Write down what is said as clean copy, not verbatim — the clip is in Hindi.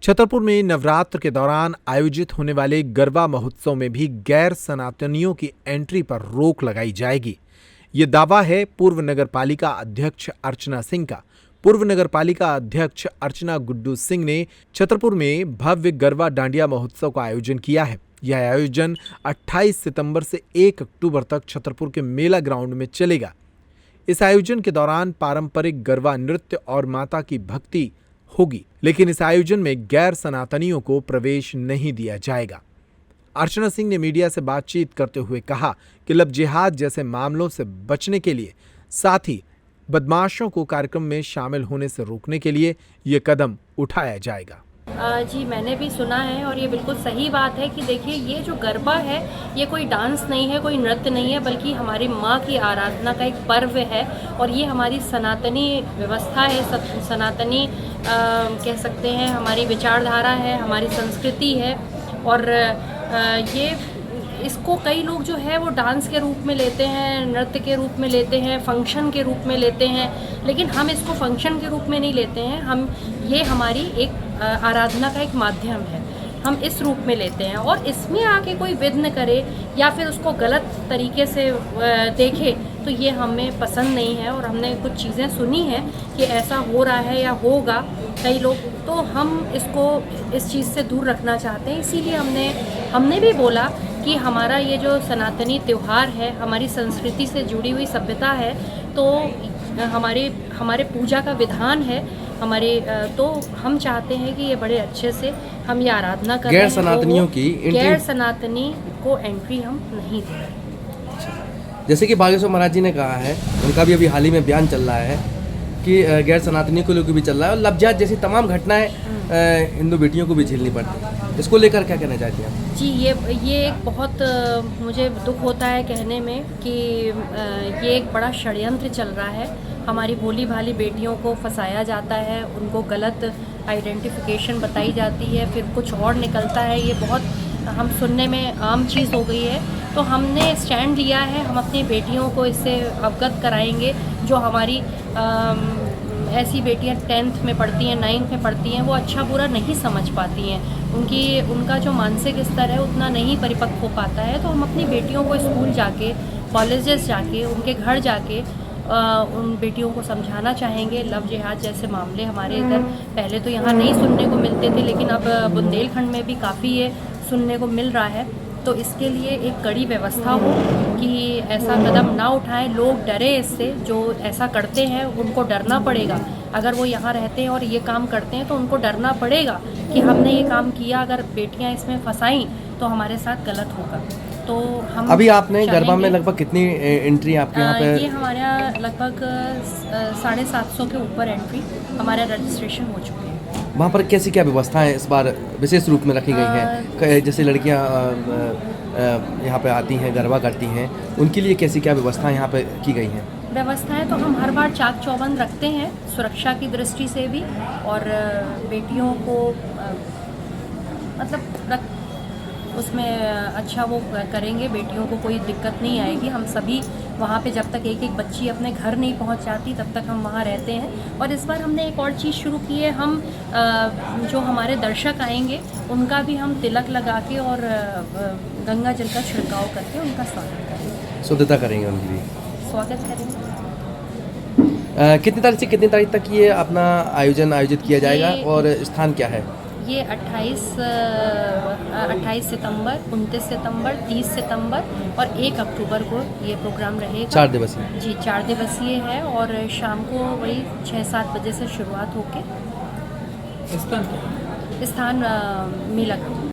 छतरपुर में नवरात्र के दौरान आयोजित होने वाले गरबा महोत्सव में भी गैर सनातनियों की एंट्री पर रोक लगाई जाएगी। ये दावा है पूर्व नगरपालिका अध्यक्ष अर्चना सिंह का। पूर्व नगरपालिका अध्यक्ष अर्चना गुड्डू सिंह ने छतरपुर में भव्य गरबा डांडिया महोत्सव का आयोजन किया है। यह आयोजन 28 सितंबर से 1 अक्टूबर तक छतरपुर के मेला ग्राउंड में चलेगा। इस आयोजन के दौरान पारंपरिक गरबा नृत्य और माता की भक्ति होगी, लेकिन इस आयोजन में गैर सनातनियों को प्रवेश नहीं दिया जाएगा। अर्चना सिंह ने मीडिया से बातचीत करते हुए कहा कि लव जिहाद जैसे मामलों से बचने के लिए, साथ ही बदमाशों को कार्यक्रम में शामिल होने से रोकने के लिए ये कदम उठाया जाएगा। जी, मैंने भी सुना है और ये बिल्कुल सही बात है कि देखिए, ये जो गरबा है ये कोई डांस नहीं है, कोई नृत्य नहीं है, बल्कि हमारी माँ की आराधना का एक पर्व है। और ये हमारी सनातनी व्यवस्था है, सनातनी कह सकते हैं, हमारी विचारधारा है, हमारी संस्कृति है। और ये इसको कई लोग जो है वो डांस के रूप में लेते हैं, नृत्य के रूप में लेते हैं, फंक्शन के रूप में लेते हैं, लेकिन हम इसको फंक्शन के रूप में नहीं लेते हैं। ये हमारी एक आराधना का एक माध्यम है, हम इस रूप में लेते हैं। और इसमें आके कोई विघ्न करे या फिर उसको गलत तरीके से देखे तो ये हमें पसंद नहीं है। और हमने कुछ चीज़ें सुनी हैं कि ऐसा हो रहा है या होगा कई लोग, तो हम इसको इस चीज़ से दूर रखना चाहते हैं। इसीलिए हमने भी बोला कि हमारा ये जो सनातनी त्यौहार है, हमारी संस्कृति से जुड़ी हुई सभ्यता है, तो हमारे पूजा का विधान है तो हम चाहते हैं कि ये बड़े अच्छे से हम ये आराधना करें। गैर सनातनियों की गैर सनातनी को एंट्री हम नहीं दें। जैसे कि बागेश्वर महाराज जी ने कहा है, उनका भी अभी हाल ही में बयान चल रहा है कि गैर सनातनियों को लेकर भी चल रहा है और लव जिहाद जैसी तमाम घटनाएं हिंदू बेटियों को भी झेलनी पड़ती है। इसको लेकर क्या कहना चाहती हैं? जी, ये एक बहुत मुझे दुख होता है कहने में कि ये एक बड़ा षड्यंत्र चल रहा है। हमारी भोली भाली बेटियों को फंसाया जाता है, उनको गलत आइडेंटिफिकेशन बताई जाती है, फिर कुछ और निकलता है। ये बहुत हम सुनने में आम चीज़ हो गई है। तो हमने स्टैंड लिया है, हम अपनी बेटियों को इससे अवगत कराएंगे। जो हमारी ऐसी बेटियां 10th में पढ़ती हैं, 9th में पढ़ती हैं, वो अच्छा बुरा नहीं समझ पाती हैं, उनका जो मानसिक स्तर है उतना नहीं परिपक्व हो पाता है। तो हम अपनी बेटियों को स्कूल जाके, कॉलेजेस जाके, उनके घर जाके उन बेटियों को समझाना चाहेंगे। लव जिहाद जैसे मामले हमारे इधर पहले तो यहाँ नहीं सुनने को मिलते थे, लेकिन अब बुंदेलखंड में भी काफ़ी ये सुनने को मिल रहा है। तो इसके लिए एक कड़ी व्यवस्था हो कि ऐसा कदम ना उठाएं, लोग डरे इससे। जो ऐसा करते हैं उनको डरना पड़ेगा। अगर वो यहाँ रहते हैं और ये काम करते हैं तो उनको डरना पड़ेगा कि हमने ये काम किया, अगर बेटियाँ इसमें फंसाई तो हमारे साथ गलत होगा। तो हम अभी आपने गरबा में लगभग कितनी एंट्री आपके यहाँ पे? ये हमारे यहाँ लगभग 750 के ऊपर एंट्री हमारा रजिस्ट्रेशन हो चुके हैं। वहाँ पर कैसी क्या व्यवस्थाएं इस बार विशेष रूप में रखी गई हैं? जैसे लड़कियाँ यहाँ पे आती हैं, गरबा करती हैं, उनके लिए कैसी क्या व्यवस्थाएं यहाँ पे की गई हैं? व्यवस्थाएं तो हम हर बार चाक चौबंद रखते हैं, सुरक्षा की दृष्टि से भी। और बेटियों को मतलब उसमें अच्छा वो करेंगे, बेटियों को कोई दिक्कत नहीं आएगी। हम सभी वहाँ पे जब तक एक एक बच्ची अपने घर नहीं पहुँच जाती तब तक हम वहाँ रहते हैं। और इस बार हमने एक और चीज़ शुरू की है, हम जो हमारे दर्शक आएंगे उनका भी हम तिलक लगा के और गंगा जल का छिड़काव करके उनका स्वागत करेंगे। शुद्धता करेंगे, उनकी भी स्वागत करेंगे। कितनी तारीख से कितनी तारीख तक ये अपना आयोजित किया जाएगा और स्थान क्या है? ये 28 सितंबर, 29 सितंबर, 30 सितंबर और 1 अक्टूबर को ये प्रोग्राम रहेगा। 4 दिवसीय? जी, 4 दिवसीय है। और शाम को वही 6-7 बजे से शुरुआत होके स्थान मेला ग्राउंड।